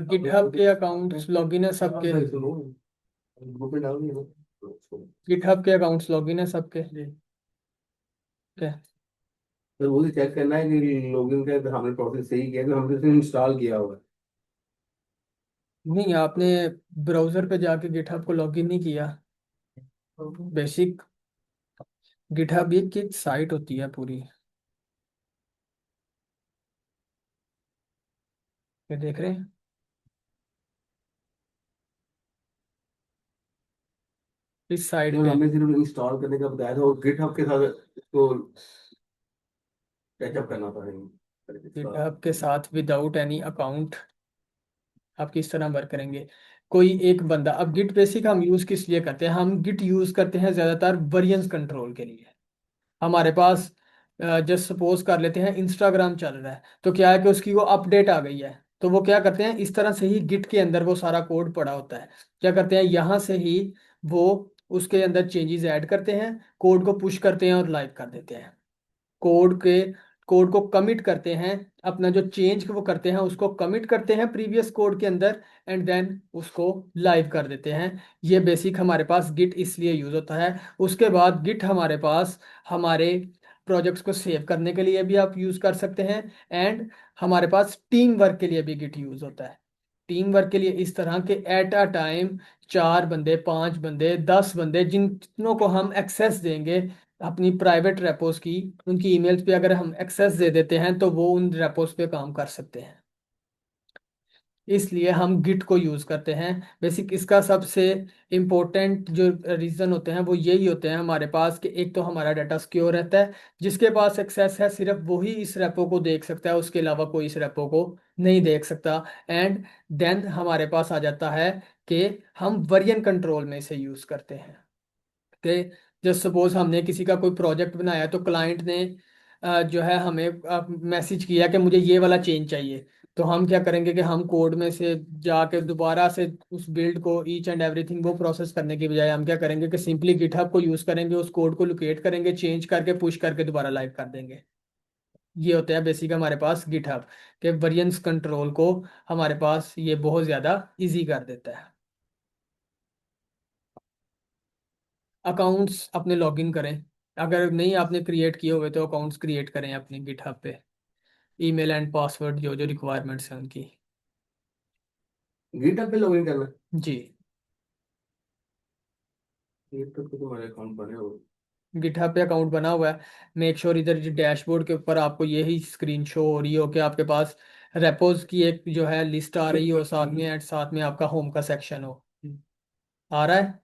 GitHub के accounts login है सबके। गिटहब के अकाउंट्स लॉगिन है सबके। क्या? सर वो चेक करना है कि लॉगिन का हमने प्रोसेस सही किया, तो हमने इसे इंस्टॉल किया हुआ है। नहीं, आपने ब्राउजर पे जाके गिटहब को लॉगिन नहीं किया। बेसिक गिटहब एक की साइट होती है पूरी। ये देख रहे हैं इस साइट तो पे। हमने सिर्फ इंस्टॉल करने का बताया था, और गिटहब के साथ इसको टचअप करना पड़ेगा इसका। गिटहब के साथ विदाउट एनी अकाउंट आप किस तरह वर्क करेंगे? कोई एक बंदा, अब गिट बेसिक हम यूज किस लिए करते हैं? हम गिट यूज करते हैं ज्यादातर वेरिएंस कंट्रोल के लिए। हमारे पास जस्ट सपोज कर लेते हैं इंस्टाग्राम चल रहा है, तो क्या है कि उसकी वो अपडेट आ गई है। तो वो क्या करते हैं, इस तरह से ही गिट के अंदर वो सारा कोड पड़ा होता है। क्या करते हैं, यहाँ से ही वो उसके अंदर चेंजेस ऐड करते हैं, कोड को पुश करते हैं और लाइव कर देते हैं। कोड के कोड को कमिट करते हैं, अपना जो चेंज वो करते हैं उसको कमिट करते हैं प्रीवियस कोड के अंदर, एंड देन उसको लाइव कर देते हैं। ये बेसिक हमारे पास गिट इसलिए यूज होता है। उसके बाद गिट हमारे पास हमारे प्रोजेक्ट्स को सेव करने के लिए भी आप यूज कर सकते हैं, एंड हमारे पास टीम वर्क के लिए भी गिट यूज होता है। टीम वर्क के लिए इस तरह के एट अ टाइम 4 बंदे, 5 बंदे, 10 बंदे, जितनों को हम एक्सेस देंगे अपनी प्राइवेट रेपोस की, उनकी ईमेल्स पे अगर हम एक्सेस दे देते हैं तो वो उन रेपोस पे काम कर सकते हैं। इसलिए हम गिट को यूज करते हैं। बेसिक इसका सबसे इम्पोर्टेंट जो रीजन होते हैं वो यही होते हैं हमारे पास, कि एक तो हमारा डाटा सिक्योर रहता है, जिसके पास एक्सेस है सिर्फ वही इस रेपो को देख सकता है, उसके अलावा कोई इस रेपो को नहीं देख सकता। एंड देन हमारे पास आ जाता है कि हम वर्जन कंट्रोल में इसे यूज करते हैं। कि जस्ट सपोज हमने किसी का कोई प्रोजेक्ट बनाया, तो क्लाइंट ने जो है हमें मैसेज किया कि मुझे ये वाला चेंज चाहिए। तो हम क्या करेंगे कि हम कोड में से जाके दोबारा से उस बिल्ड को ईच एंड एवरीथिंग वो प्रोसेस करने की बजाय हम क्या करेंगे कि सिंपली गिटहब को यूज करेंगे, उस कोड को लोकेट करेंगे, चेंज करके पुश करके दोबारा लाइव कर देंगे। ये होता है बेसिक हमारे पास गिटहब के वर्जन्स कंट्रोल को, हमारे पास ये बहुत ज़्यादा इजी कर देता है। अकाउंट्स अपने लॉगिन करें। अगर नहीं आपने क्रिएट किए हुए तो अकाउंट्स क्रिएट करें अपने गिटहब पे। ईमेल एंड पासवर्ड जो जो रिक्वायरमेंट्स हैं उनकी। गिटहब पे लॉगिन करना है। जी। गिटहब पे तुम्हारे अकाउंट बने हो। गिटहब पे अकाउंट बना हुआ है। मेक श्योर इधर जो डैशबोर्ड के ऊपर आपको यही स्क्रीन शो हो रही हो कि आपके पास रेपोज की एक जो है लिस्ट आ रही हो साथ में, एंड साथ में आपका होम का सेक्शन हो। आ रहा है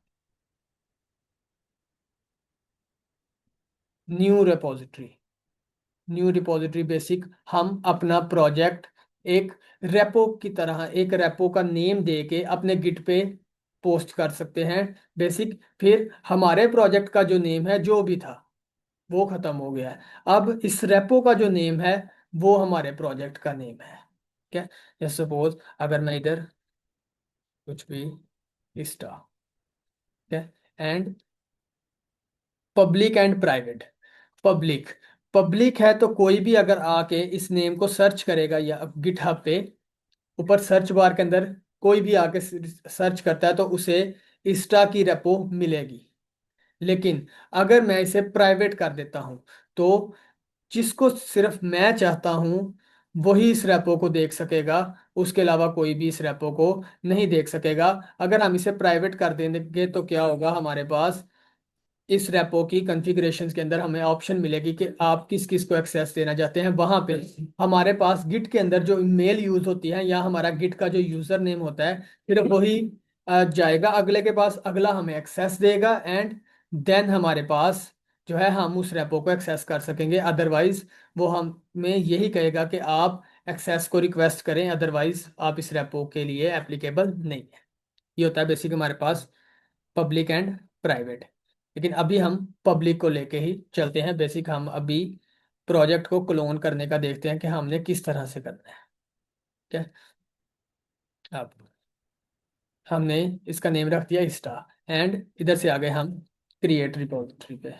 new repository. New repository basic हम अपना प्रोजेक्ट एक रेपो की तरह, एक रेपो का नेम दे के अपने गिट पे पोस्ट कर सकते हैं। बेसिक फिर हमारे प्रोजेक्ट का जो नेम है जो भी था वो खत्म हो गया है। अब इस रेपो का जो नेम है वो हमारे प्रोजेक्ट का नेम है। क्या? जैसे सपोज अगर मैं इधर कुछ भी स्टा, and public and private. Public public है तो कोई भी अगर आके इस नेम को सर्च करेगा या गिटहब पे ऊपर सर्च बार के अंदर कोई भी आके सर्च करता है तो उसे इंस्टा की रेपो मिलेगी। लेकिन अगर मैं इसे प्राइवेट कर देता हूं तो जिसको सिर्फ मैं चाहता हूं वही इस रेपो को देख सकेगा, उसके अलावा कोई भी इस रेपो को नहीं देख सकेगा। अगर हम इसे प्राइवेट कर देंगे तो क्या होगा, हमारे पास इस रेपो की कॉन्फ़िगरेशंस के अंदर हमें ऑप्शन मिलेगी कि आप किस किस को एक्सेस देना चाहते हैं। वहां पे हमारे पास गिट के अंदर जो मेल यूज होती है या हमारा गिट का जो यूजर नेम होता है फिर वही जाएगा अगले के पास, अगला हमें एक्सेस देगा, एंड देन हमारे पास जो है हम उस रेपो को एक्सेस कर सकेंगे। अदरवाइज वो हमें यही कहेगा कि आप एक्सेस को रिक्वेस्ट करें, अदरवाइज आप इस रेपो के लिए एप्लीकेबल नहीं है। ये होता है बेसिक हमारे पास पब्लिक एंड प्राइवेट। लेकिन अभी हम पब्लिक को लेके ही चलते हैं। बेसिक हम अभी प्रोजेक्ट को क्लोन करने का देखते हैं कि हमने किस तरह से करना है। क्या? अब हमने इसका नेम रख दिया इंस्टा, एंड इधर से आ गए हम क्रिएट रिपोजिटरी पे।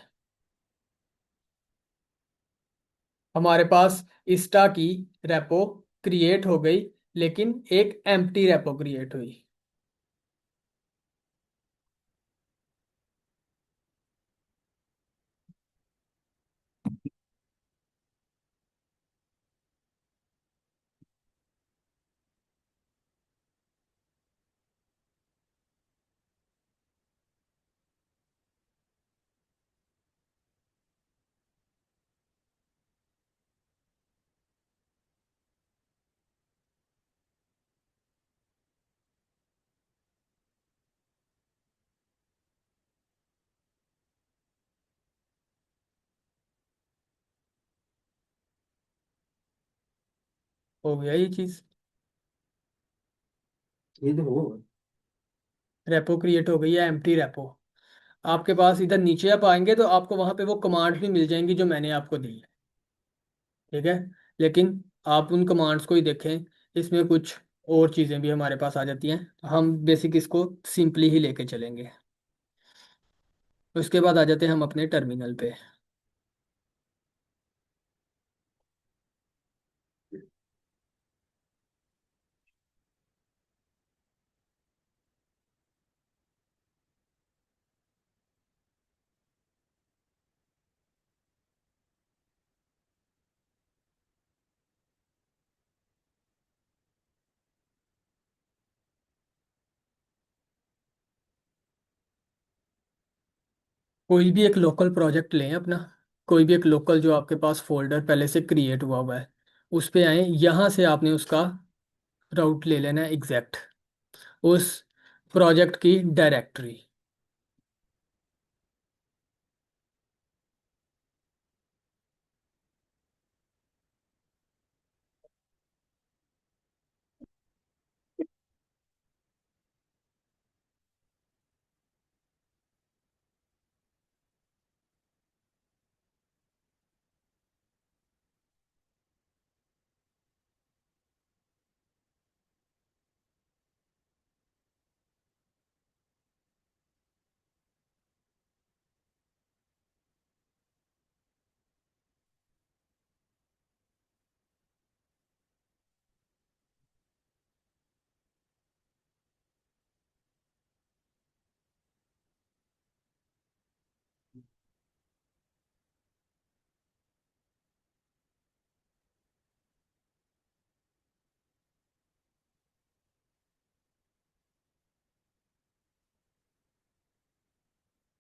हमारे पास इंस्टा की रेपो क्रिएट हो गई, लेकिन एक एम्प्टी रेपो क्रिएट हुई। हो गया ये चीज। ये तो हो। रेपो क्रिएट हो गई है, एम्प्टी रेपो। आपके पास इधर नीचे आप आएंगे तो आपको वहां पे वो कमांड्स भी मिल जाएंगी जो मैंने आपको दी है। ठीक है। लेकिन आप उन कमांड्स को ही देखें, इसमें कुछ और चीज़ें भी हमारे पास आ जाती हैं, तो हम बेसिक इसको सिंपली ही लेके चलेंगे। उसके बाद आ जाते हैं हम अपने टर्मिनल पे। कोई भी एक लोकल प्रोजेक्ट लें अपना, कोई भी एक लोकल जो आपके पास फोल्डर पहले से क्रिएट हुआ हुआ है, उस पे आए, यहाँ से आपने उसका राउट ले लेना है एग्जैक्ट, उस प्रोजेक्ट की डायरेक्टरी।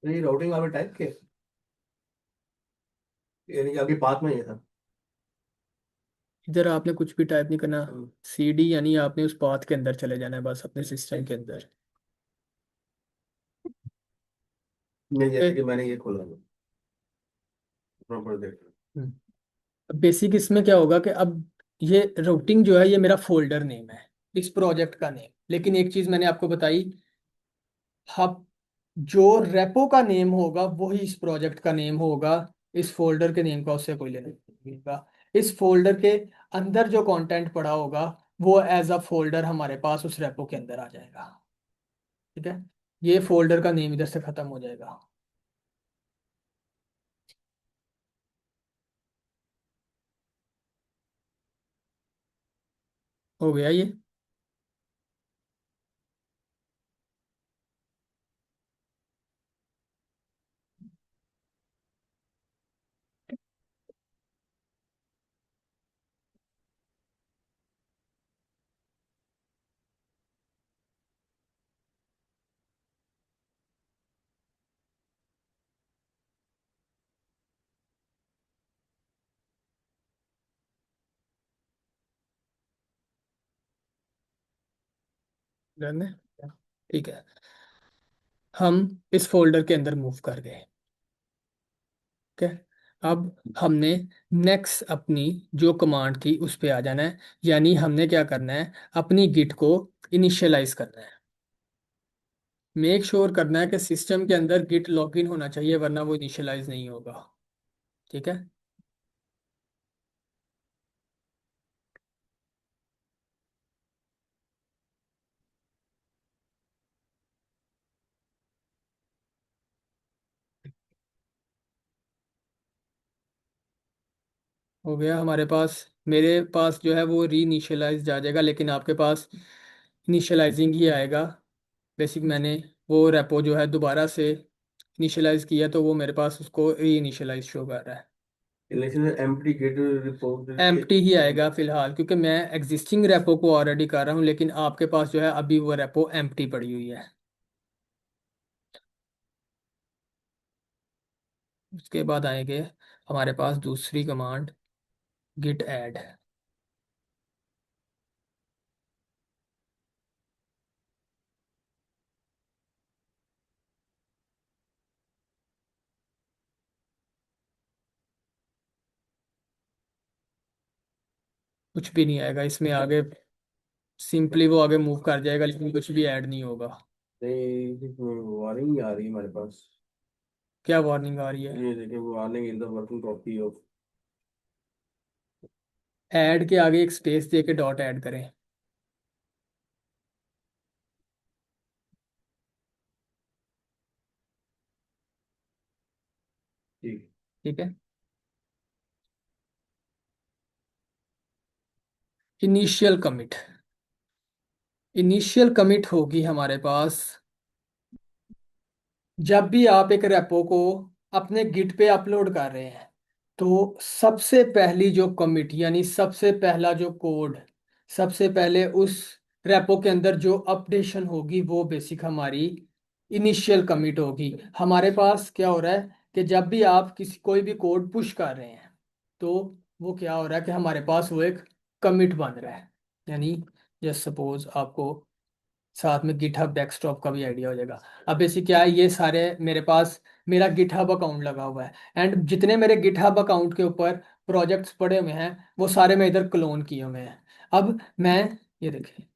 तो ये राउटिंग आपने टाइप किया, यानी कि आपके पाथ में ये था। इधर आपने कुछ भी टाइप नहीं करना। हम्म। CD यानी आपने उस पाथ के अंदर चले जाना है बस, अपने सिस्टम के अंदर। नहीं, जैसे कि मैंने ये खोला प्रॉपर देख। बेसिक इसमें क्या होगा कि अब ये रूटिंग जो है ये मेरा फोल्डर नेम है, इस प्रोजेक्ट का नेम। लेकिन एक चीज मैंने आपको बताई, हम जो रेपो का नेम होगा वही इस प्रोजेक्ट का नेम होगा। इस फोल्डर के नेम का उससे कोई लेना देना नहीं होगा। इस फोल्डर के अंदर जो कंटेंट पड़ा होगा वो एज अ फोल्डर हमारे पास उस रेपो के अंदर आ जाएगा। ठीक है। ये फोल्डर का नेम इधर से खत्म हो जाएगा। हो गया ये। डन है। ठीक है। हम इस फोल्डर के अंदर मूव कर गए। ठीक है। अब हमने नेक्स्ट अपनी जो कमांड थी उस पे आ जाना है। यानी हमने क्या करना है, अपनी गिट को इनिशियलाइज करना है। मेक श्योर करना है कि सिस्टम के अंदर गिट लॉगिन होना चाहिए, वरना वो इनिशियलाइज नहीं होगा। ठीक है। हो गया हमारे पास। मेरे पास जो है वो री इनिशियलाइज आ जाएगा, लेकिन आपके पास इनिशियलाइजिंग ही आएगा। बेसिक मैंने वो रेपो जो है दोबारा से इनिशियलाइज किया, तो वो मेरे पास उसको री इनिशियलाइज शो कर रहा है। Initial empty git repository. Empty ही आएगा फिलहाल, क्योंकि मैं एग्जिस्टिंग रेपो को ऑलरेडी कर रहा हूँ, लेकिन आपके पास जो है अभी वो रेपो एम्प्टी पड़ी हुई है। उसके बाद आएंगे हमारे पास दूसरी कमांड, गिट ऐड। कुछ भी नहीं आएगा इसमें आगे, सिंपली वो आगे मूव कर जाएगा, लेकिन कुछ भी ऐड नहीं होगा। वार्निंग आ रही है हमारे पास। क्या वार्निंग आ रही है? ये देखिए, warning in the working copy of. Add के आगे एक स्पेस दे के डॉट ऐड करें। ठीक। ठीक है। Initial commit. इनिशियल कमिट होगी हमारे पास जब भी आप एक रेपो को अपने गिट पे अपलोड कर रहे हैं, तो सबसे पहली जो कमिट यानी सबसे पहला जो कोड, सबसे पहले उस रेपो के अंदर जो अपडेशन होगी वो बेसिक हमारी इनिशियल कमिट होगी। हमारे पास क्या हो रहा है कि जब भी आप किसी कोई भी कोड पुश कर रहे हैं, तो वो क्या हो रहा है कि हमारे पास वो एक कमिट बन रहा है। यानी जस्ट सपोज आपको साथ में गिटहब डेस्कटॉप का भी आइडिया हो जाएगा। अब बेसिक क्या है, ये सारे मेरे पास मेरा गिटहब अकाउंट लगा हुआ है, एंड जितने मेरे गिटहब अकाउंट के ऊपर प्रोजेक्ट्स पड़े हुए हैं वो सारे मैं इधर क्लोन किए हुए हैं। अब मैं, ये देखिए,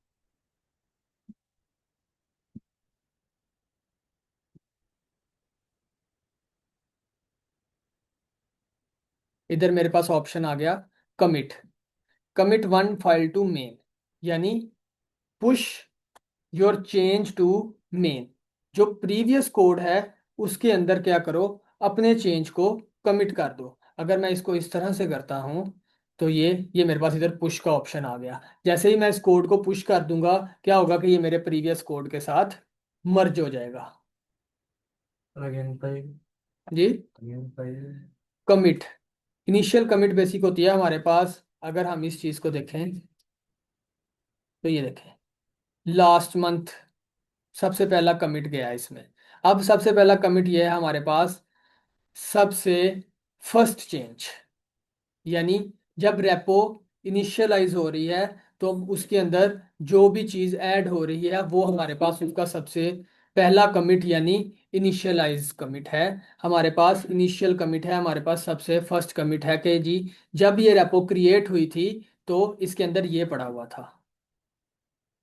इधर मेरे पास ऑप्शन आ गया commit, commit one file to main, यानी push your change to main. जो प्रीवियस कोड है उसके अंदर क्या करो, अपने चेंज को कमिट कर दो। अगर मैं इसको इस तरह से करता हूँ, तो ये मेरे पास इधर पुश का ऑप्शन आ गया। जैसे ही मैं इस कोड को पुश कर दूंगा, क्या होगा कि ये मेरे प्रीवियस कोड के साथ मर्ज हो जाएगा। Again file. जी। Again file. Commit, initial commit basic होती है हमारे पास। अगर हम इस चीज को देखें, तो ये देखें, लास्ट मंथ सबसे पहला कमिट गया है इसमें। अब सबसे पहला कमिट ये है हमारे पास, सबसे फर्स्ट चेंज, यानी जब रेपो इनिशियलाइज हो रही है, तो उसके अंदर जो भी चीज ऐड हो रही है वो हमारे पास उसका सबसे पहला कमिट यानी इनिशियलाइज कमिट है। हमारे पास इनिशियल कमिट है, हमारे पास सबसे फर्स्ट कमिट है कि जी जब ये रेपो क्रिएट हुई थी तो इसके अंदर ये पड़ा हुआ था।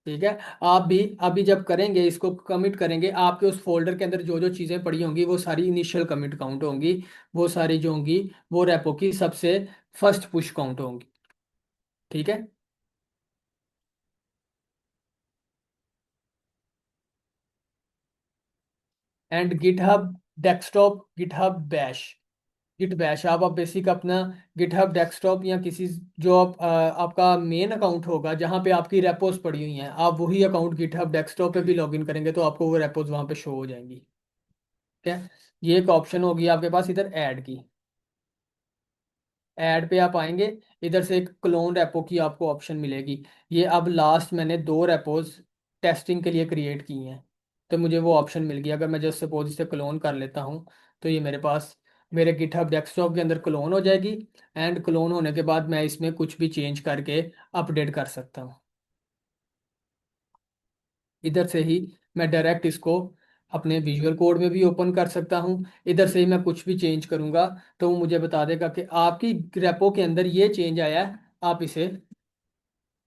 ठीक है। आप भी अभी जब करेंगे इसको कमिट करेंगे, आपके उस फोल्डर के अंदर जो जो चीज़ें पड़ी होंगी वो सारी इनिशियल कमिट काउंट होंगी। वो सारी जो होंगी वो रेपो की सबसे फर्स्ट पुश काउंट होंगी। ठीक है। And GitHub desktop, GitHub bash, git bash आप बेसिक अपना गिटहब डेस्कटॉप या किसी जो आपका मेन अकाउंट होगा जहाँ पे आपकी रेपोज पड़ी हुई हैं, आप वही अकाउंट गिटहब डेस्कटॉप पे भी लॉगिन करेंगे तो आपको वो रेपोज वहाँ पे शो हो जाएंगी। ठीक है। ये एक ऑप्शन होगी आपके पास इधर ऐड की। ऐड पे आप आएंगे, इधर से एक क्लोन रेपो की आपको ऑप्शन मिलेगी। ये अब लास्ट मैंने दो रेपोज टेस्टिंग के लिए क्रिएट की हैं, तो मुझे वो ऑप्शन मिल गया। अगर मैं जस्ट सपोज इसे क्लोन कर लेता हूँ, तो ये मेरे पास मेरे गिटहब डेस्कटॉप के अंदर क्लोन हो जाएगी। एंड क्लोन होने के बाद मैं इसमें कुछ भी चेंज करके अपडेट कर सकता हूँ। इधर से ही मैं डायरेक्ट इसको अपने विजुअल कोड में भी ओपन कर सकता हूँ। इधर से ही मैं कुछ भी चेंज करूंगा तो वो मुझे बता देगा कि आपकी रेपो के अंदर ये चेंज आया है, आप इसे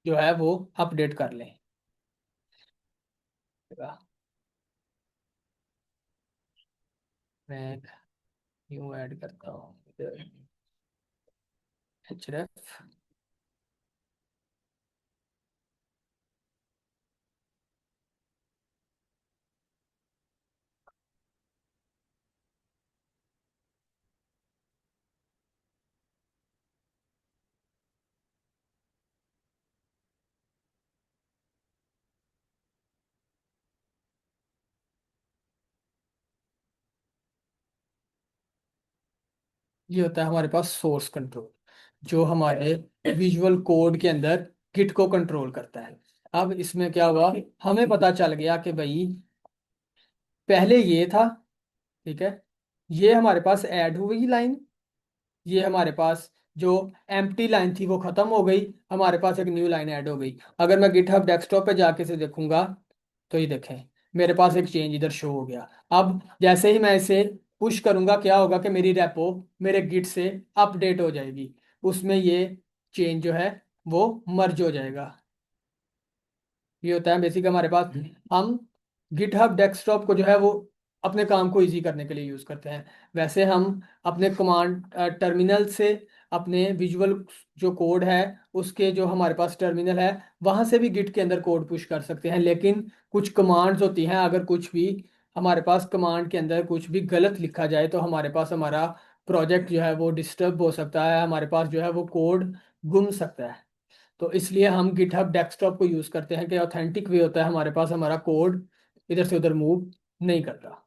जो है वो अपडेट कर लें। मैं न्यू ऐड करता हूँ href। ये होता है हमारे पास सोर्स कंट्रोल, जो हमारे विजुअल कोड के अंदर गिट को कंट्रोल करता है। अब इसमें क्या हुआ, हमें पता चल गया कि भाई पहले ये था, ठीक है, ये हमारे पास ऐड हुई लाइन, ये हमारे पास जो एम्प्टी लाइन थी वो खत्म हो गई, हमारे पास एक न्यू लाइन ऐड हो गई। अगर मैं गिटहब डेस्कटॉप पे जाके से देखूंगा तो ये देखें मेरे पास एक चेंज इधर शो हो गया। अब जैसे ही मैं इसे पुश करूंगा क्या होगा कि मेरी रेपो मेरे गिट से अपडेट हो जाएगी, उसमें ये चेंज जो है वो मर्ज हो जाएगा। ये होता है बेसिक हमारे पास। हम गिटहब डेस्कटॉप को जो है वो अपने काम को इजी करने के लिए यूज़ करते हैं। वैसे हम अपने कमांड टर्मिनल से अपने विजुअल जो कोड है उसके जो हमारे पास टर्मिनल है वहां से भी गिट के अंदर कोड पुश कर सकते हैं, लेकिन कुछ कमांड्स होती हैं, अगर कुछ भी हमारे पास कमांड के अंदर कुछ भी गलत लिखा जाए तो हमारे पास हमारा प्रोजेक्ट जो है वो डिस्टर्ब हो सकता है, हमारे पास जो है वो कोड गुम सकता है। तो इसलिए हम गिटहब डेस्कटॉप को यूज़ करते हैं कि ऑथेंटिक वे होता है, हमारे पास हमारा कोड इधर से उधर मूव नहीं करता।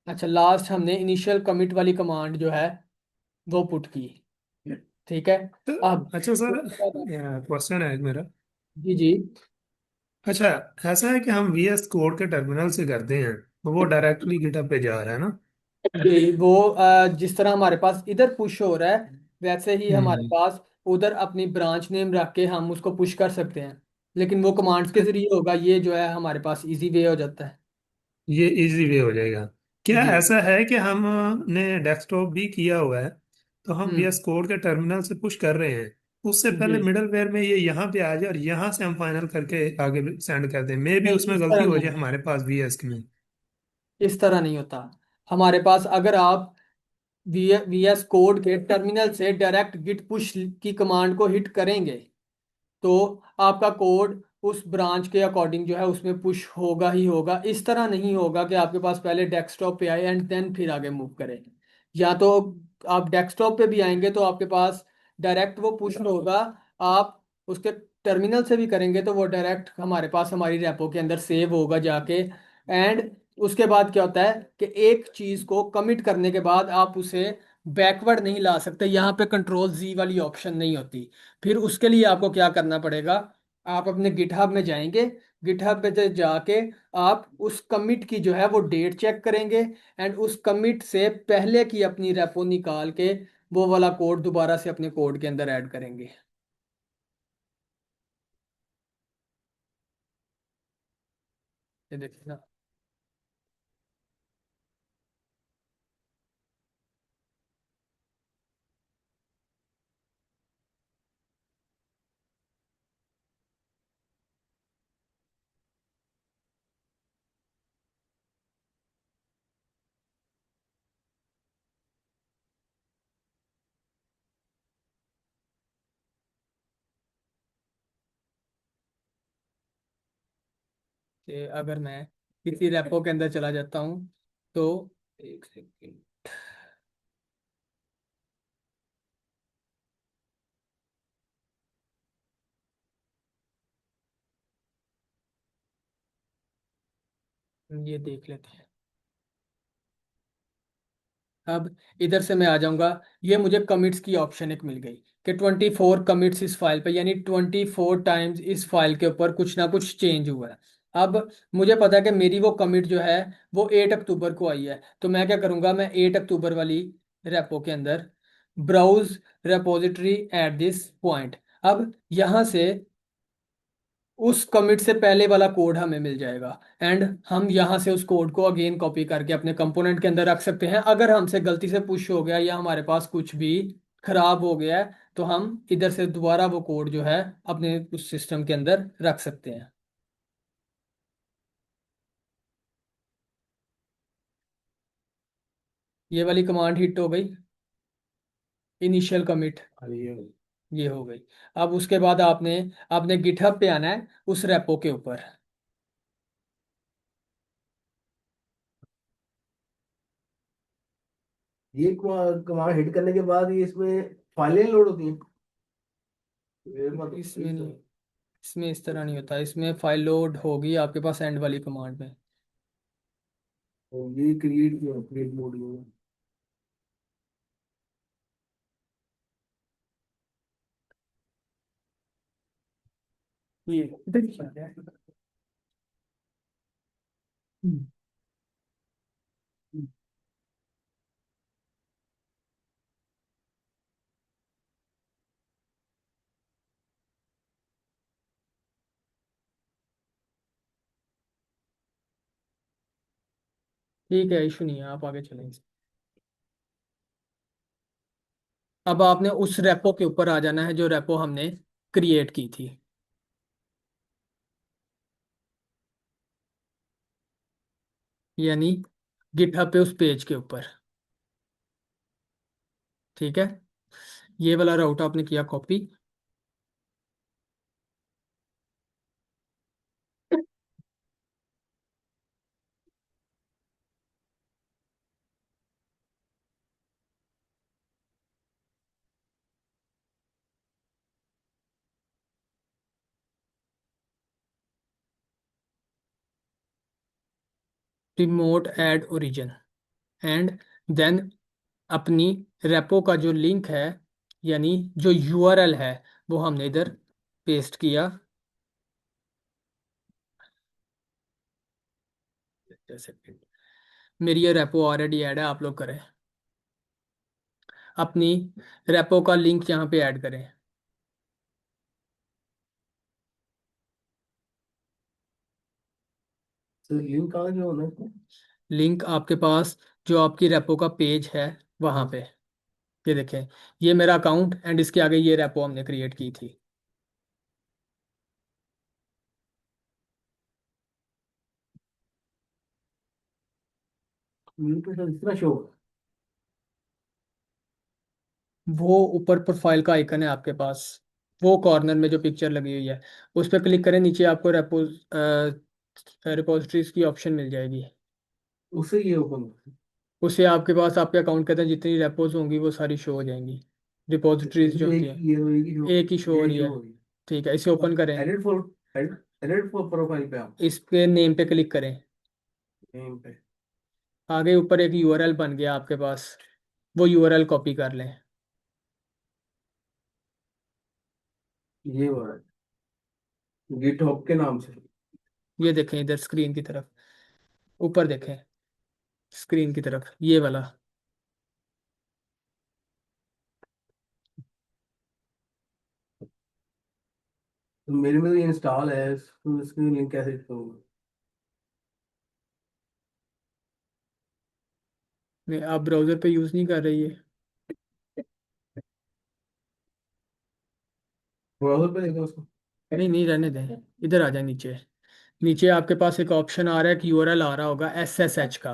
अच्छा, लास्ट हमने इनिशियल कमिट वाली कमांड जो है वो पुट की, ठीक है। तो अब अच्छा सर, उसके बाद क्वेश्चन है एक मेरा। जी जी अच्छा, ऐसा है कि हम VS कोड के टर्मिनल से करते हैं तो वो डायरेक्टली गिटहब पे जा रहा है ना? जी, वो जिस तरह हमारे पास इधर पुश हो रहा है वैसे ही हमारे हम्म। पास उधर अपनी ब्रांच नेम रख के हम उसको पुश कर सकते हैं, लेकिन वो कमांड्स के जरिए होगा, ये जो है हमारे पास इजी वे हो जाता है। ये इजी वे हो जाएगा। क्या जी। ऐसा है कि हमने डेस्कटॉप भी किया हुआ है तो हम VS हम्म। कोड के टर्मिनल से पुश कर रहे हैं, उससे जी। पहले मिडलवेयर में ये यहाँ पे आ जाए और यहाँ से हम फाइनल करके आगे सेंड कर दें, मे भी नहीं, उसमें इस गलती तरह हो नहीं जाए होता, हमारे पास VS में। इस तरह नहीं होता। हमारे पास अगर आप वीएस कोड के टर्मिनल से डायरेक्ट गिट पुश की कमांड को हिट करेंगे तो आपका कोड उस ब्रांच के अकॉर्डिंग जो है उसमें पुश होगा ही होगा। इस तरह नहीं होगा कि आपके पास पहले डेस्कटॉप पे आए एंड देन फिर आगे मूव करें। या तो आप डेस्कटॉप पे भी आएंगे तो आपके पास डायरेक्ट वो पुश होगा, आप उसके टर्मिनल से भी करेंगे तो वो डायरेक्ट हमारे पास हमारी रेपो के अंदर सेव होगा जाके। एंड उसके बाद क्या होता है कि एक चीज को कमिट करने के बाद आप उसे बैकवर्ड नहीं ला सकते, यहाँ पे कंट्रोल Z वाली ऑप्शन नहीं होती। फिर उसके लिए आपको क्या करना पड़ेगा, आप अपने गिटहब में जाएंगे, गिटहब पे जाके आप उस कमिट की जो है वो डेट चेक करेंगे एंड उस कमिट से पहले की अपनी रेपो निकाल के वो वाला कोड दोबारा से अपने कोड के अंदर ऐड करेंगे। ये देखिए ना। कि अगर मैं किसी रेपो के अंदर चला जाता हूँ तो एक सेकेंड, ये देख लेते हैं। अब इधर से मैं आ जाऊंगा, ये मुझे कमिट्स की ऑप्शन एक मिल गई कि 24 कमिट्स इस फाइल पे, यानी 24 टाइम्स इस फाइल के ऊपर कुछ ना कुछ चेंज हुआ है। अब मुझे पता है कि मेरी वो कमिट जो है वो 8 अक्टूबर को आई है, तो मैं क्या करूंगा, मैं 8 अक्टूबर वाली रेपो के अंदर browse repository at this point, अब यहाँ से उस कमिट से पहले वाला कोड हमें मिल जाएगा एंड हम यहाँ से उस कोड को अगेन कॉपी करके अपने कंपोनेंट के अंदर रख सकते हैं। अगर हमसे गलती से पुश हो गया या हमारे पास कुछ भी खराब हो गया है तो हम इधर से दोबारा वो कोड जो है अपने उस सिस्टम के अंदर रख सकते हैं। ये वाली कमांड हिट हो गई, इनिशियल कमिट, अरे ये हो गई। अब उसके बाद आपने आपने गिटहब पे आना है उस रेपो के ऊपर। ये कमांड हिट करने के बाद ये इसमें फाइलें लोड होती हैं। ये मतलब इसमें नहीं, इसमें इस तरह नहीं होता, इसमें फाइल लोड होगी आपके पास एंड वाली कमांड में। तो ये क्रिएट किया, क्रिएट मोड में। ये इधर ही चल रहा है। हम्म, हम्म। ठीक है, इशू नहीं है, आप आगे चलेंगे। अब आपने उस रेपो के ऊपर आ जाना है जो रेपो हमने क्रिएट की थी। यानी गिटहब पे उस पेज के ऊपर। ठीक है, ये वाला राउट आपने किया copy. Remote add origin and then अपनी रेपो का जो लिंक है, यानी जो यूआरएल है, वो हमने इधर पेस्ट किया। जैसे मेरी ये रेपो ऑलरेडी ऐड है, आप लोग करें अपनी रेपो का लिंक यहाँ पे ऐड करें। सर लिंक कहाँ जो होना है? लिंक आपके पास जो आपकी रेपो का पेज है वहाँ पे, ये देखें, ये मेरा अकाउंट एंड इसके आगे ये रेपो हमने क्रिएट की थी। लिंक पे सर इतना शो। वो ऊपर प्रोफाइल का आइकन है आपके पास, वो कॉर्नर में जो पिक्चर लगी हुई है, उस पर क्लिक करें, नीचे आपको रिपोजिटरीज की ऑप्शन मिल जाएगी। उससे ये ओपन। उससे आपके पास आपके अकाउंट के अंदर जितनी रेपोज होंगी वो सारी शो हो जाएंगी। रिपोजिटरीज अभी जो तो होती एक है, ये होगी जो, एक ही शो हो ये रही शो है। हो रही है। ठीक है, इसे ओपन अब करें। एडिट फॉर प्रोफाइल पे आप। इस पे नेम पे क्लिक करें। नेम पे। आगे ऊपर एक यूआरएल बन गया आपके पास, वो यूआरएल कॉपी कर लें। ये हो रहा है गिट हॉप के नाम से। ये देखें इधर स्क्रीन की तरफ, ऊपर देखें स्क्रीन की तरफ, ये वाला। तो मेरे में तो ये इंस्टॉल है, तो इसकी लिंक कैसे करूँगा? नहीं, आप ब्राउज़र पे यूज़ नहीं कर रही है। ब्राउजर पे देखो उसको। नहीं नहीं, रहने दें, इधर आ जाए नीचे। नीचे आपके पास एक ऑप्शन आ रहा है कि यूआरएल आ रहा होगा एसएसएच का।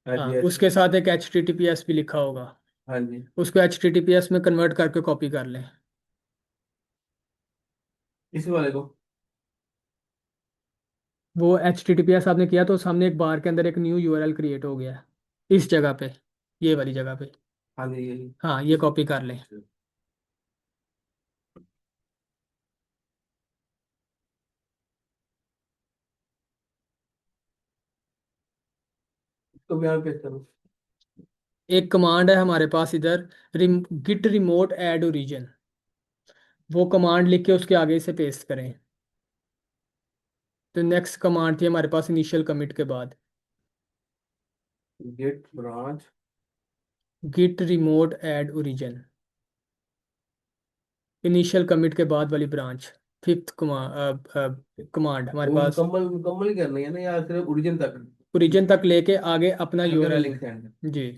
हाँ हाँ, जी, ऐसे। उसके साथ एक एचटीटीपीएस भी लिखा होगा। हाँ जी। उसको एचटीटीपीएस में कन्वर्ट करके कॉपी कर लें। इस वाले को। वो एचटीटीपीएस आपने किया तो सामने एक बार के अंदर एक न्यू यूआरएल क्रिएट हो गया, इस जगह पे, ये वाली जगह पे। हाँ जी, यही। हाँ, ये कॉपी कर लें। इसको भी यहाँ पे करो। एक कमांड है हमारे पास इधर, गिट रिमोट ऐड ओरिजिन, वो कमांड लिख के उसके आगे से पेस्ट करें। तो नेक्स्ट कमांड थी हमारे पास इनिशियल कमिट के बाद, git branch. Git remote add origin, initial commit के बाद वाली ब्रांच, फिफ्थ कमांड हमारे वो पास। मुकम्मल मुकम्मल ही करनी है ना, या सिर्फ ओरिजिन तक? ओरिजिन तक लेके आगे अपना फिर करें यूआरएल। Link send. जी।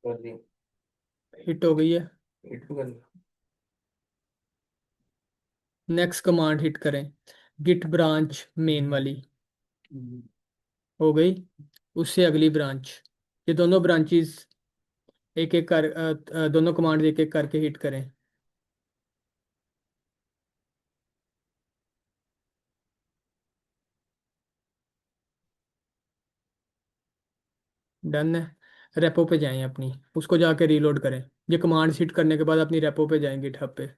कर दी। हिट हो गई है। हिट भी कर दी। नेक्स्ट कमांड हिट करें, गिट ब्रांच मेन वाली, हम्म। हो गई। उससे अगली ब्रांच, ये दोनों ब्रांचेस एक एक कर दोनों कमांड एक एक करके हिट करें। डन है। रेपो पे जाएं अपनी, उसको जाके रीलोड करें। ये कमांड हिट करने के बाद अपनी रेपो पे जाएं, गिटहब पे।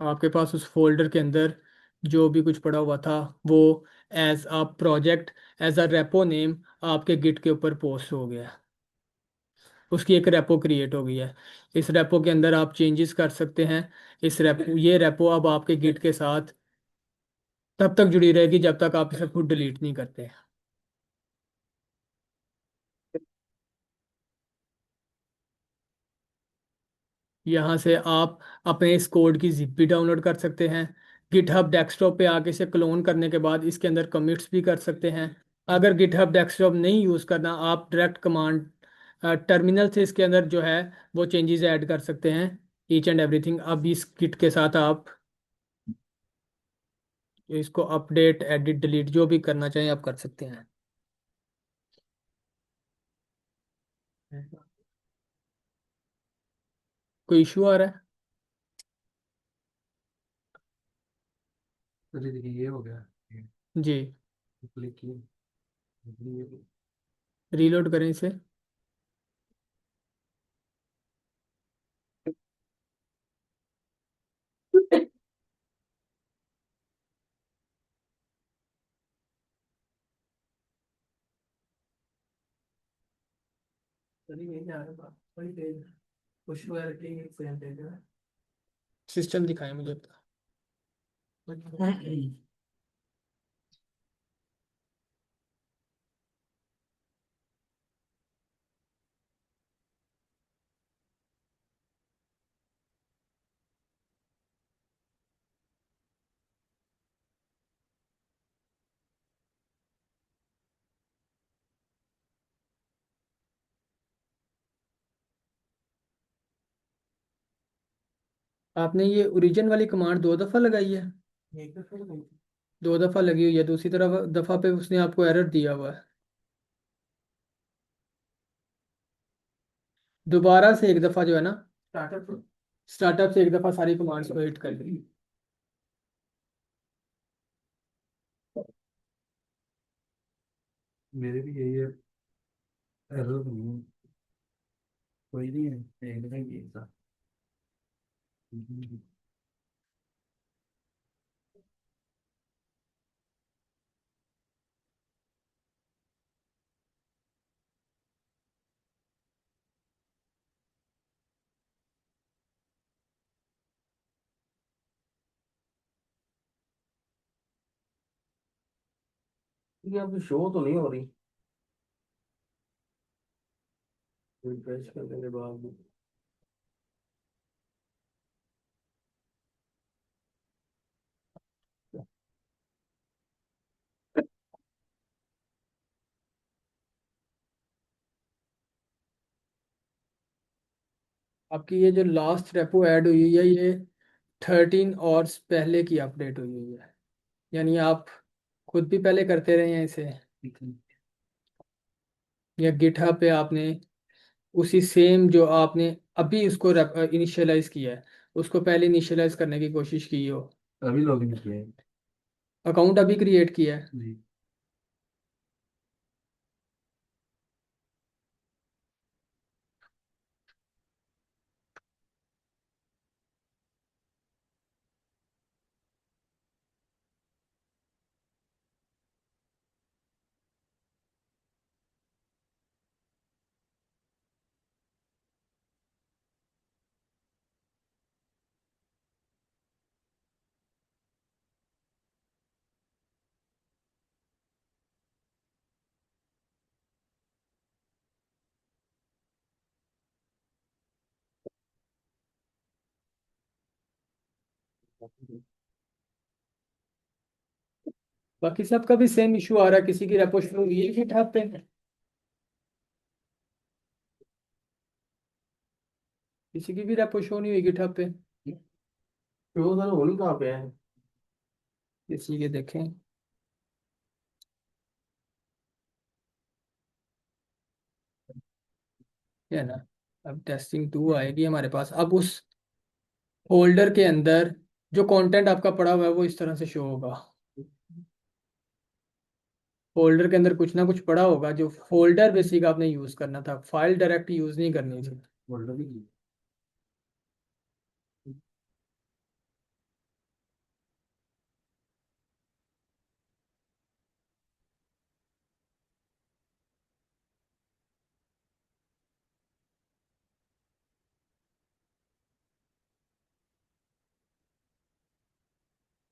आपके पास उस फोल्डर के अंदर जो भी कुछ पड़ा हुआ था वो as a project, as a repo name आपके गिट के ऊपर पोस्ट हो गया। उसकी एक रेपो क्रिएट हो गई है। इस रेपो के अंदर आप चेंजेस कर सकते हैं। इस रेपो ये रेपो अब आपके गिट के साथ तब तक जुड़ी रहेगी जब तक आप इसे खुद डिलीट नहीं करते। यहाँ से आप अपने इस कोड की जिप भी डाउनलोड कर सकते हैं। गिटहब डेस्कटॉप पे आके इसे क्लोन करने के बाद इसके अंदर कमिट्स भी कर सकते हैं। अगर गिटहब डेस्कटॉप नहीं यूज़ करना, आप डायरेक्ट कमांड टर्मिनल से इसके अंदर जो है वो चेंजेस ऐड कर सकते हैं। ईच एंड एवरीथिंग अब इस किट के साथ आप इसको अपडेट, एडिट, डिलीट जो भी करना चाहें आप कर सकते हैं। कोई इशू आ रहा है? तो देखिए ये हो गया। जी। क्लिक किए। रीलोड करें इसे। सिस्टम दिखाएं मुझे अपना। आपने ये ओरिजिन वाली कमांड 2 दफ़ा लगाई है? एक दफ़ा लगाई थी। 2 दफ़ा लगी हुई है, दूसरी तरफ दफ़ा पे उसने आपको एरर दिया हुआ है। दोबारा से एक दफ़ा जो है ना, स्टार्टअप से एक दफ़ा सारी कमांड्स को हिट कर दी। मेरे भी यही है। एरर नहीं है, कोई नहीं है, एक दफा ही था। ये अब शो तो नहीं हो रही। रिफ्रेश करने के बाद आपकी ये जो लास्ट रेपो ऐड हुई है ये 13 आवर्स पहले की अपडेट हुई हुई है। यानी आप खुद भी पहले करते रहे हैं इसे, या गिटहब पे आपने उसी सेम जो आपने अभी उसको इनिशियलाइज किया है उसको पहले इनिशियलाइज करने की कोशिश की हो। अभी लॉगिन किया है अकाउंट अभी क्रिएट किया है। जी। बाकी सबका भी सेम इशू आ रहा है, किसी की रेपो शुरू हुई है गिटहब पे? किसी की भी रेपो शो नहीं हुई गिटहब पे? फिर वो सारा होनी कहाँ पे है? किसी के देखें, है ना। अब टेस्टिंग टू आएगी हमारे पास। अब उस फोल्डर के अंदर जो कंटेंट आपका पड़ा हुआ है वो इस तरह से शो होगा। फोल्डर के अंदर कुछ ना कुछ पड़ा होगा, जो फोल्डर बेसिक आपने यूज करना था, फाइल डायरेक्ट यूज नहीं करनी थी। बोल रही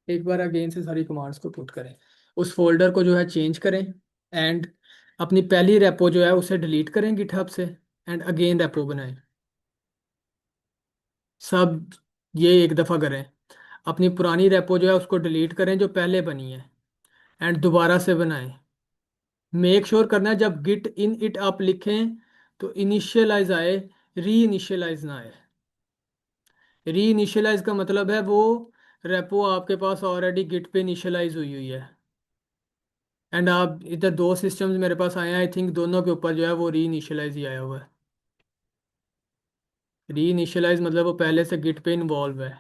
एक बार अगेन से सारी कमांड्स को पुट करें, उस फोल्डर को जो है चेंज करें, एंड अपनी पहली रेपो जो है उसे डिलीट करें गिटहब से, एंड अगेन रेपो बनाएं। सब ये एक दफ़ा करें। अपनी पुरानी रेपो जो है उसको डिलीट करें जो पहले बनी है, एंड दोबारा से बनाएं। मेक श्योर करना है जब गिट इन इट आप लिखें तो इनिशियलाइज आए, री इनिशियलाइज ना आए। री इनिशियलाइज का मतलब है वो रेपो आपके पास ऑलरेडी गिट पे इनिशियलाइज हुई हुई है, एंड आप इधर दो सिस्टम्स मेरे पास आए हैं, आई थिंक दोनों के ऊपर जो है वो री इनिशियलाइज ही आया हुआ है। री इनिशियलाइज मतलब वो पहले से गिट पे इन्वॉल्व है।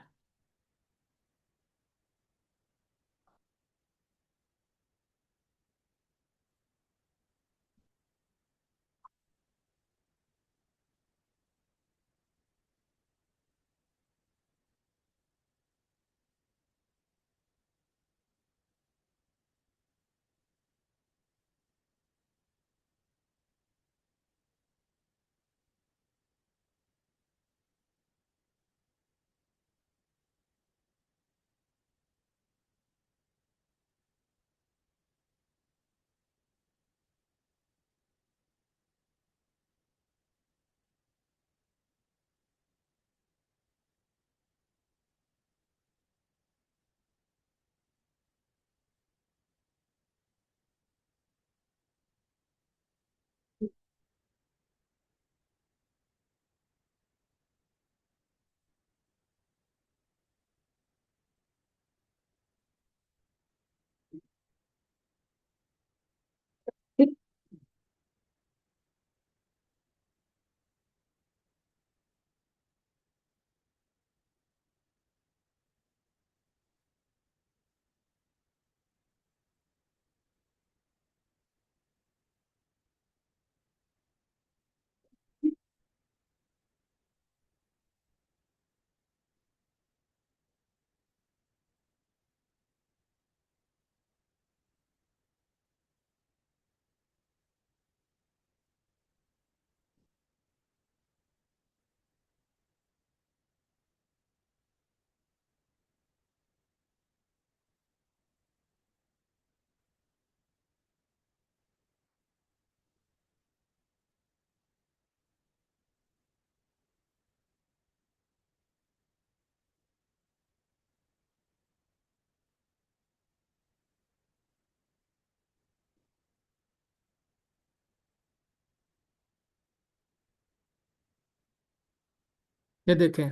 ये देखें,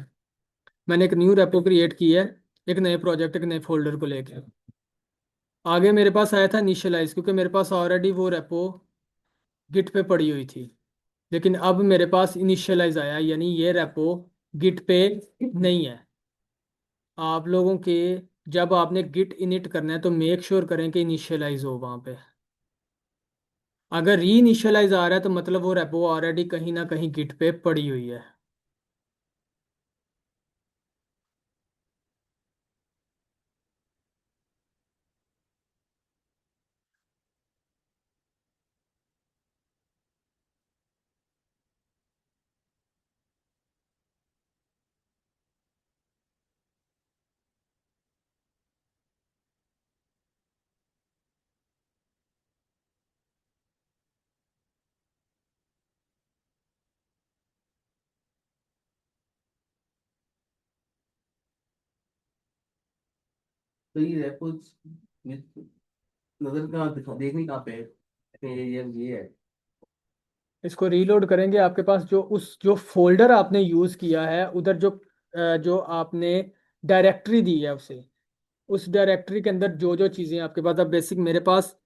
मैंने एक न्यू रेपो क्रिएट की है, एक नए प्रोजेक्ट एक नए फोल्डर को लेकर। आगे मेरे पास आया था इनिशियलाइज, क्योंकि मेरे पास ऑलरेडी वो रेपो गिट पे पड़ी हुई थी। लेकिन अब मेरे पास इनिशियलाइज आया, यानी ये रेपो गिट पे नहीं है। आप लोगों के, जब आपने गिट इनिट करना है तो मेक श्योर करें कि इनिशियलाइज हो वहाँ पे। अगर री इनिशियलाइज आ रहा है तो मतलब वो रेपो ऑलरेडी कहीं ना कहीं गिट पे पड़ी हुई है। तो ये रेपो नजर कहाँ देखनी कहाँ पे है? ये है। इसको रीलोड करेंगे, आपके पास जो उस जो फोल्डर आपने यूज़ किया है उधर जो जो आपने डायरेक्टरी दी है उसे। उस डायरेक्टरी के अंदर जो जो चीजें आपके पास, अब बेसिक मेरे पास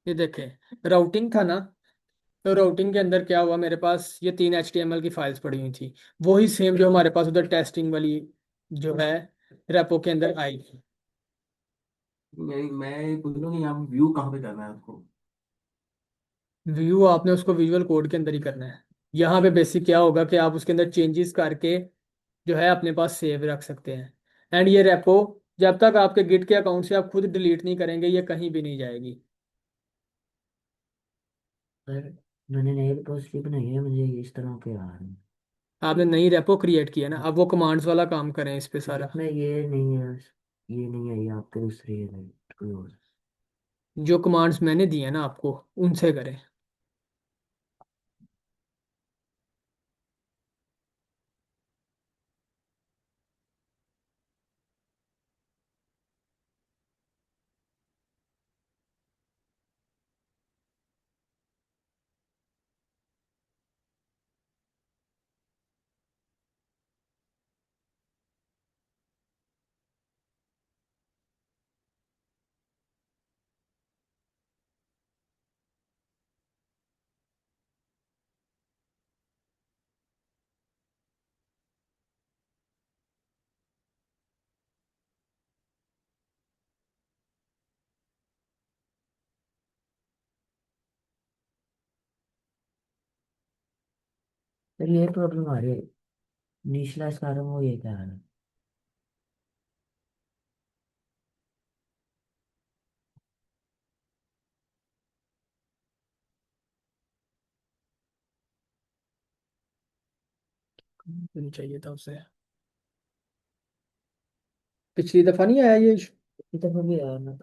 ये देखें राउटिंग था ना, तो राउटिंग के अंदर क्या हुआ, मेरे पास ये 3 HTML की फाइल्स पड़ी हुई थी, वही सेम जो हमारे पास उधर टेस्टिंग वाली जो है रेपो के अंदर आई थी। मैं पूछ रहा हूँ कि यहाँ व्यू कहाँ पे करना है उसको। व्यू आपने उसको विजुअल कोड के अंदर ही करना है। यहाँ पे बेसिक क्या होगा कि आप उसके अंदर चेंजेस करके जो है अपने पास सेव रख सकते हैं। एंड ये रेपो जब तक आपके गिट के अकाउंट से आप खुद डिलीट नहीं करेंगे ये कहीं भी नहीं जाएगी। सर मैंने नई रिपोजिटरी बनाई है, मुझे इस तरह के आ रहे हैं। आपने नई रेपो क्रिएट किया ना, अब वो कमांड्स वाला काम करें इस पे सारा। जिसमें ये नहीं है, ये नहीं है, ये आपके दूसरी है कोई और। जो कमांड्स मैंने दिए ना आपको उनसे करें। सर ये प्रॉब्लम आ रही है, निचला स्कार वो ये क्या है। नहीं चाहिए था उसे, पिछली दफा नहीं आया ये issue? इधर को भी यार ना।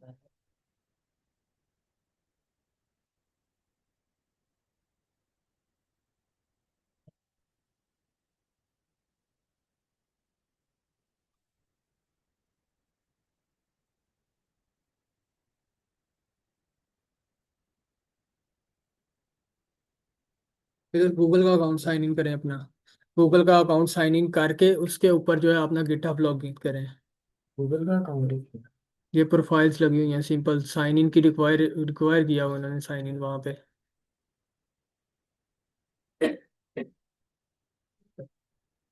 फिर गूगल का अकाउंट साइन इन करें अपना। गूगल का अकाउंट साइन इन करके उसके ऊपर जो है अपना गिटहब लॉगिन करें। गूगल का अकाउंट है। ये प्रोफाइल्स लगी हुई हैं, सिंपल साइन इन की रिक्वायर रिक्वायर किया हुआ उन्होंने साइन इन वहाँ पे।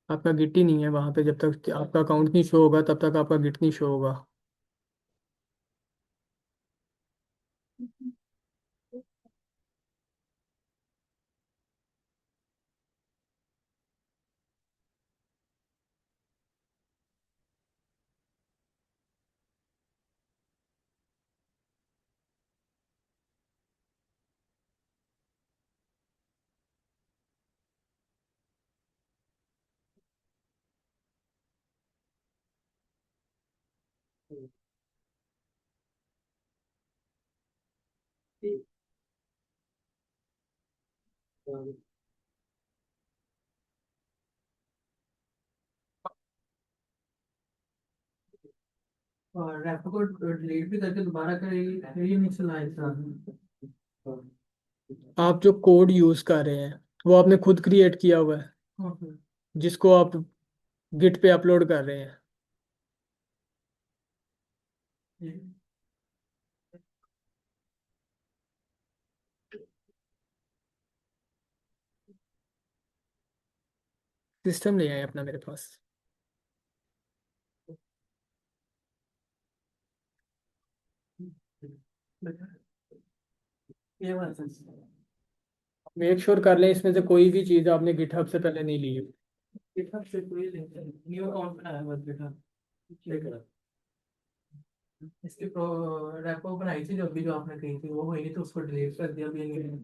आपका गिट ही नहीं है वहाँ पे, जब तक आपका अकाउंट नहीं शो होगा तब तक आपका गिट नहीं शो होगा। और रैप को डिलीट भी करके दोबारा करेगी फिर ये नहीं चलाए आप जो कोड यूज कर रहे हैं वो आपने खुद क्रिएट किया हुआ है, जिसको आप गिट पे अपलोड कर रहे हैं। सिस्टम ले आए अपना मेरे पास। ये बात है। मेक श्योर कर लें इसमें से कोई भी चीज़ आपने गिटहब से पहले नहीं ली है। GitHub से कोई लिंक नहीं, न्यू अकाउंट बनाया है बस GitHub। ठीक है। इसकी प्रो रेपो बनाई थी जो अभी जो आपने कही थी वो हुई नहीं तो उसको डिलीट कर दिया भी नहीं।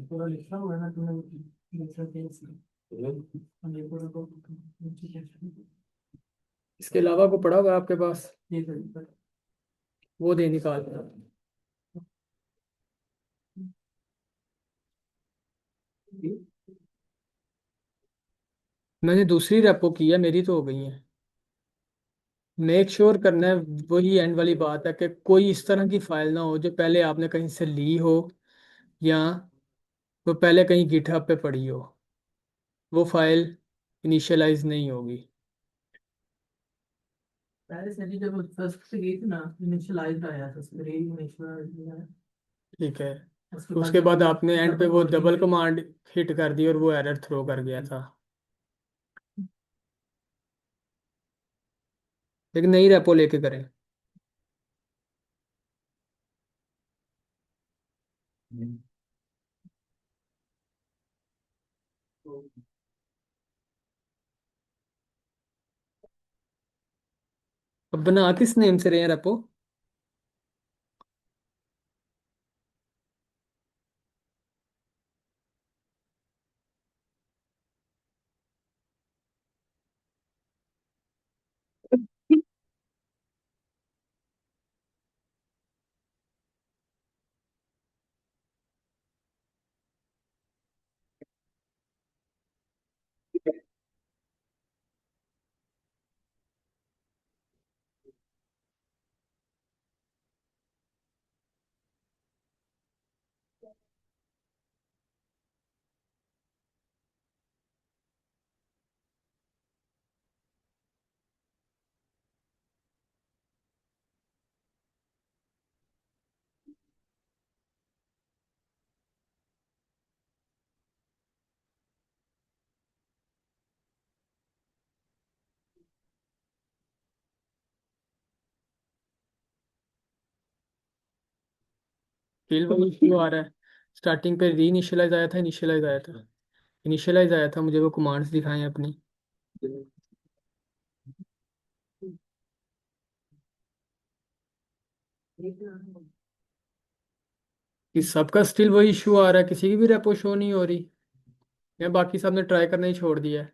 पूरा लिखा हुआ है ना तुमने। हाँ जी, पूरा को ठीक है। इसके अलावा को पड़ा हुआ है आपके पास? ये सर। वो दे निकाल। मैंने दूसरी रेपो की है, मेरी तो हो गई है। मेक श्योर करना है, वही एंड वाली बात है कि कोई इस तरह की फाइल ना हो जो पहले आपने कहीं से ली हो, या वो पहले कहीं गिटहब पे पड़ी हो। वो फाइल इनिशियलाइज नहीं होगी। पहले से जब फर्स्ट से गई थी ना, इनिशियलाइज्ड आया था, उसमें री इनिशियलाइज्ड। ठीक है। उसके बाद उसके जब बाद आपने एंड पे डबल वो कोडिंग डबल पे। कमांड हिट कर दी और वो एरर थ्रो कर गया था। लेकिन नई रेपो लेके करें। अब बना किस नेम से रहे हैं रेपो? फिर वही इश्यू आ रहा है। स्टार्टिंग पे री इनिशियलाइज आया था, इनिशियलाइज आया था, इनिशियलाइज आया था, मुझे वो कमांड्स दिखाएं अपनी। कि सबका स्टिल वही इशू आ रहा है, किसी की भी रेपो शो नहीं हो रही, या बाकी सब ने ट्राई करना ही छोड़ दिया है?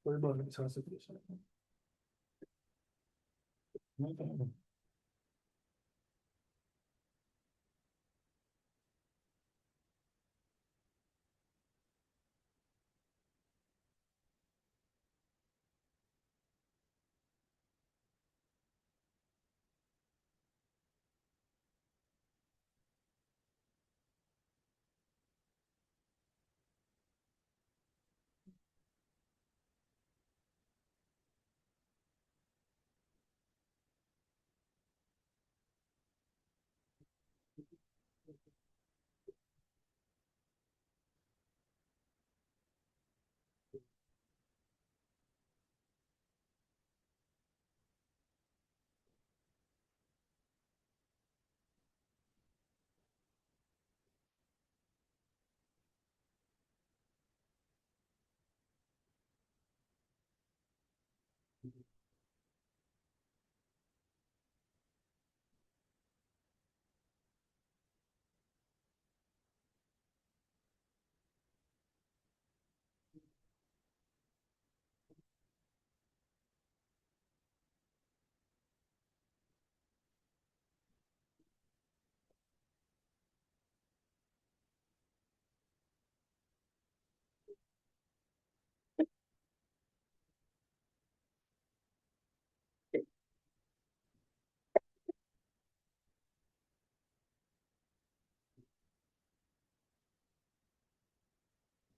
कोई बात नहीं, सांस से।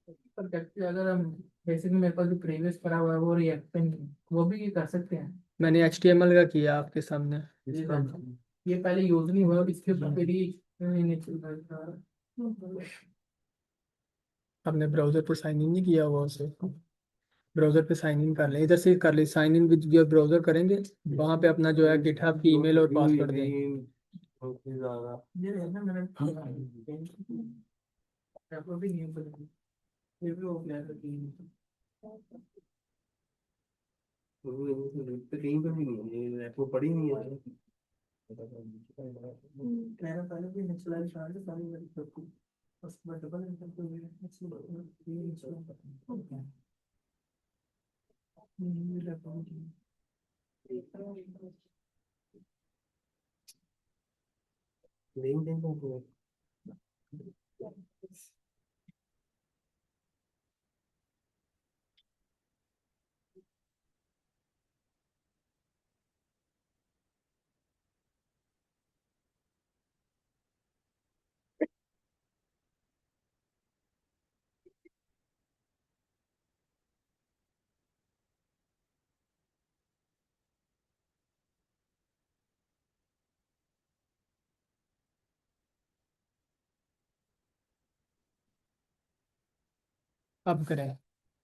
पर अगर हम बेसिकली मेरे पास जो प्रीवियस पढ़ा हुआ है वो रिएक्शन वो भी कर सकते हैं। मैंने HTML का किया आपके सामने। ये पहले यूज नहीं हुआ, इसके ऊपर फिर ही नहीं चल रहा था। आपने ब्राउजर पर साइन इन नहीं किया हुआ उसे? ब्राउजर पे साइन इन कर लें, इधर से कर ले, sign in with your browser करेंगे, वहां पे अपना जो है गिटहब की ईमेल और पासवर्ड दें। ये है ना मैंने आपको भी नहीं पता, ये भी हो गया था कि कहीं पर भी नहीं है, वो पड़ी नहीं है। मैंने पहले भी निचला निशान से सारी मेरी सबको बस मैं डबल एंटर कर दिया निचला ये निचला ये लगा लिंक देखो। अब करें,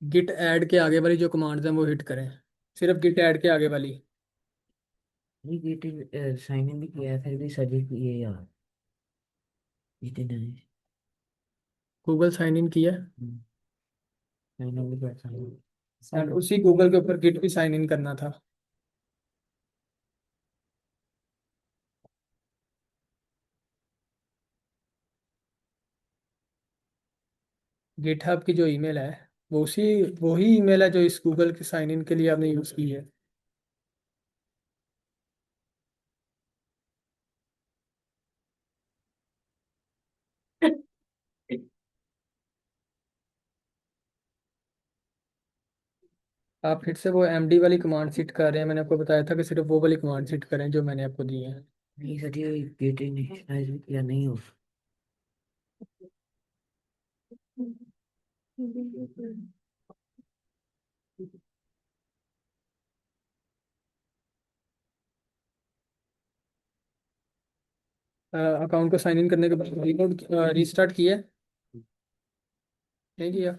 गिट ऐड के आगे वाली जो कमांड्स हैं वो हिट करें, सिर्फ गिट ऐड के आगे वाली। ये गेट साइन इन भी किया है फिर भी सजेस्ट किए यार, इतने नहीं। गूगल साइन इन किया है, साइन इन भी कर साइन एंड उसी गूगल के ऊपर गिट भी साइन इन करना था। गिटहब की जो ईमेल है वो उसी वही ईमेल है जो इस गूगल के साइन इन के लिए आपने यूज की है। आप फिर से वो MD वाली कमांड हिट कर रहे हैं, मैंने आपको बताया था कि सिर्फ वो वाली कमांड हिट करें जो मैंने आपको दी है। नहीं सर, ये गेट इनिशियलाइज भी किया नहीं हो। अकाउंट को साइन इन करने के बाद रीस्टार्ट किया? नहीं किया?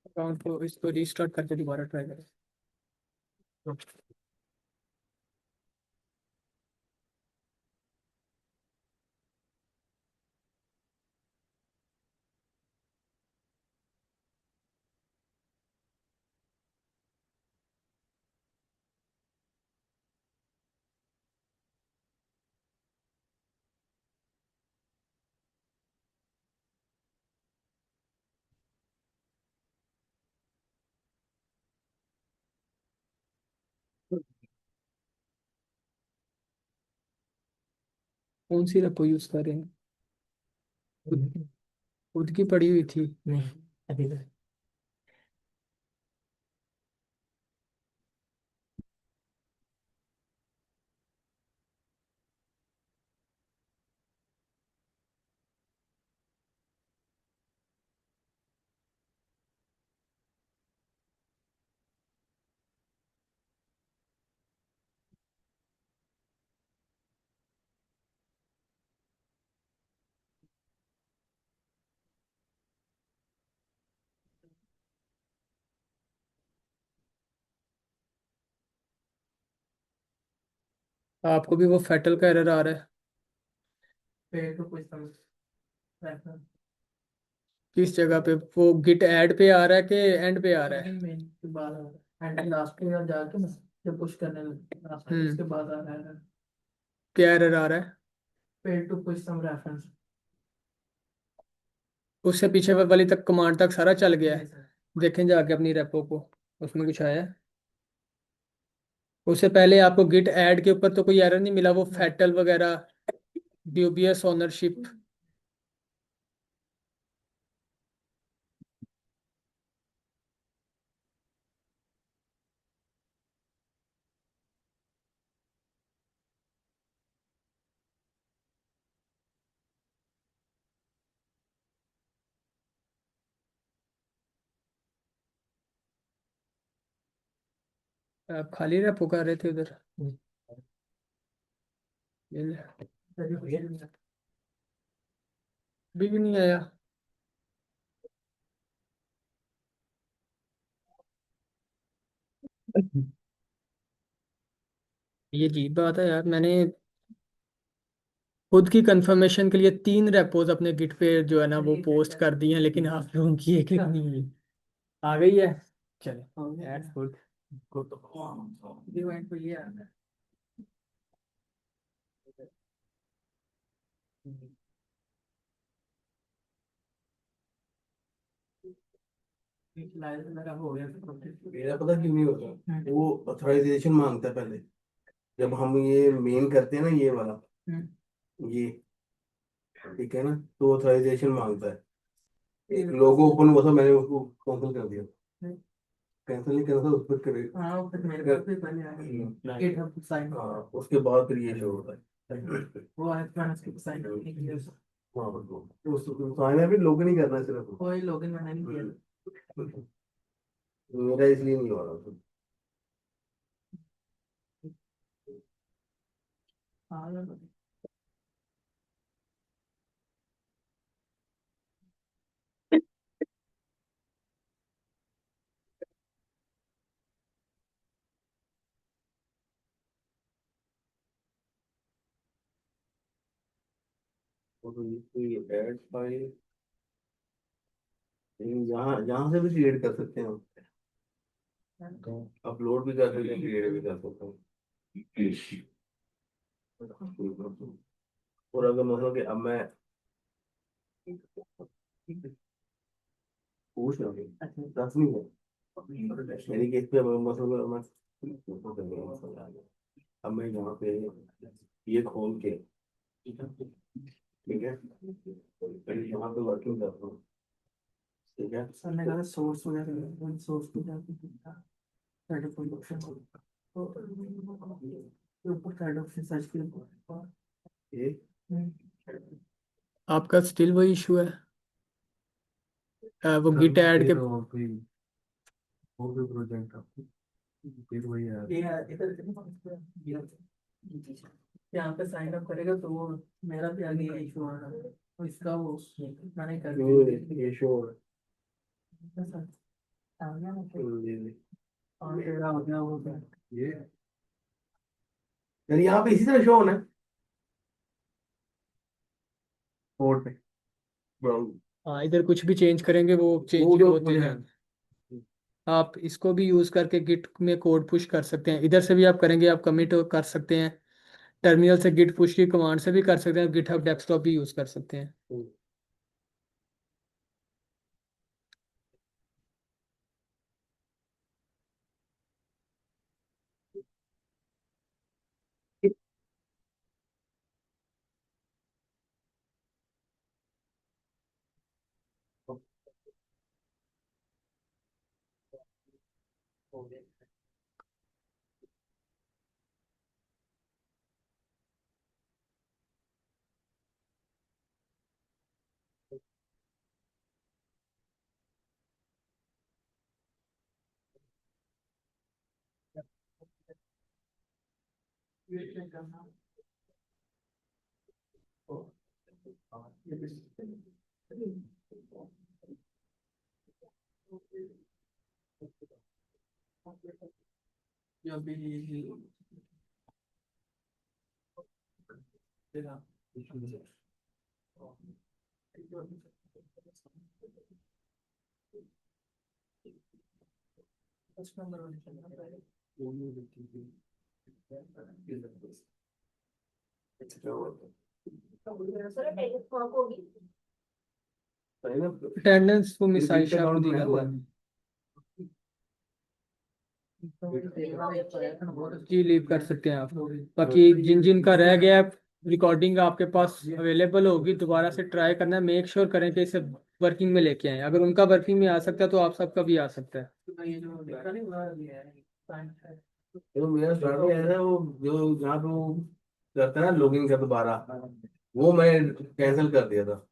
अकाउंट को इसको रीस्टार्ट करके दोबारा ट्राई करें। कौन सी रखो यूज कर रहे हैं? खुद खुद की पड़ी हुई थी। नहीं अभी तो आपको भी वो फेटल का एरर आ रहा है? पेड़ को कोई समझ रखना किस जगह पे? वो गिट ऐड पे आ रहा है कि एंड पे आ रहा है? मेन के बाद आ रहा है एंड लास्ट पे यार जाके ना जब पुश करने लास्ट हम्म। उसके बाद आ रहा है। क्या एरर आ रहा है? failed to push some reference। उससे पीछे वाली तक कमांड तक सारा चल गया है। Yes, sir। देखें जाके अपनी रेपो को, उसमें कुछ आया है? उससे पहले आपको गिट ऐड के ऊपर तो कोई एरर नहीं मिला, वो फैटल वगैरह, ड्यूबियस ओनरशिप। आप खाली रेपो कर रहे थे उधर? ये ले, अभी भी नहीं आया। ये अजीब बात है यार, मैंने खुद की कंफर्मेशन के लिए 3 रेपोज अपने गिट पे जो है ना वो पोस्ट कर दी हैं, लेकिन आप लोगों की एक नहीं हुई। आ गई है। चले, that's good। Event पे ये आ रहा है। लाइव मेरा हो गया मेरा पता क्यों नहीं होता, वो ऑथराइजेशन मांगता है पहले। जब हम ये मेन करते हैं ना, ये वाला, ये, ठीक है ना, तो ऑथराइजेशन मांगता है। एक लोगो ओपन हुआ था, मैंने उसको कैंसिल कर दिया। कैंसिल नहीं करना था, उस पर करे। हाँ फिर मेरे पास भी बने आ गए GitHub साइन। हाँ, उसके बाद फिर ये शो होता है। वो है मैंने उसको साइन करने के लिए हाँ, तो साइन है, भी लोग नहीं करना है सिर्फ। कोई लॉगिन मैंने नहीं किया। मेरा इसलिए नहीं हो रहा। हाँ तो ये ऐड फाइल यहाँ यहाँ से भी क्रिएट कर सकते हैं हम। अपलोड भी कर सकते हैं, क्रिएट भी कर सकते हैं। और अगर मतलब कि अब मैं पूछ रहा हूँ, दस नहीं है मेरी केस पे, मतलब मैं अब मैं यहाँ पे ये खोल के, ठीक है, फिर यहाँ पे वर्किंग करता हूँ, ठीक है। सर ने कहा सोर्स वगैरह सोर्स को जाके देखा थर्ड ऑप्शन को तो ऊपर थर्ड ऑप्शन सर्च किया। ये आपका स्टिल वही इशू है? वो गिट ऐड के, वो भी प्रोजेक्ट आपको फिर वही है। ये इधर यहाँ पे साइन अप करेगा तो वो मेरा भी आगे ये इशू आ रहा है तो इसका वो मैंने कर दिया। ये शो सर आ गया ना फिर ये और तेरा हो गया वो गया। यार यहाँ पे इसी तरह शो होना है बोर्ड पे, ब्राउन। हाँ इधर कुछ भी चेंज करेंगे वो चेंज वो जो होते जाएंगे। आप इसको भी यूज करके गिट में कोड पुश कर सकते हैं, इधर से भी आप करेंगे, आप कमिट कर सकते हैं। टर्मिनल से गिट पुश की कमांड से भी कर सकते हैं, गिटहब डेस्कटॉप भी यूज कर सकते हैं। जो भी सही ना? अटेंडेंस को मिस रिपीट आयशा को अकाउंट दी बनाया गई हुआ है। है। जी लीव कर सकते हैं आप। बाकी जिन जिन का रह गया है, रिकॉर्डिंग आपके पास अवेलेबल होगी, दोबारा से ट्राई करना है, मेक श्योर करें कि इसे वर्किंग में लेके आए। अगर उनका वर्किंग में आ सकता है तो आप सबका भी आ सकता है। तो मेरा स्टार्ट में आया था वो, जो जहाँ पे वो करता है ना लॉगिन का दोबारा, वो मैं कैंसिल कर दिया था।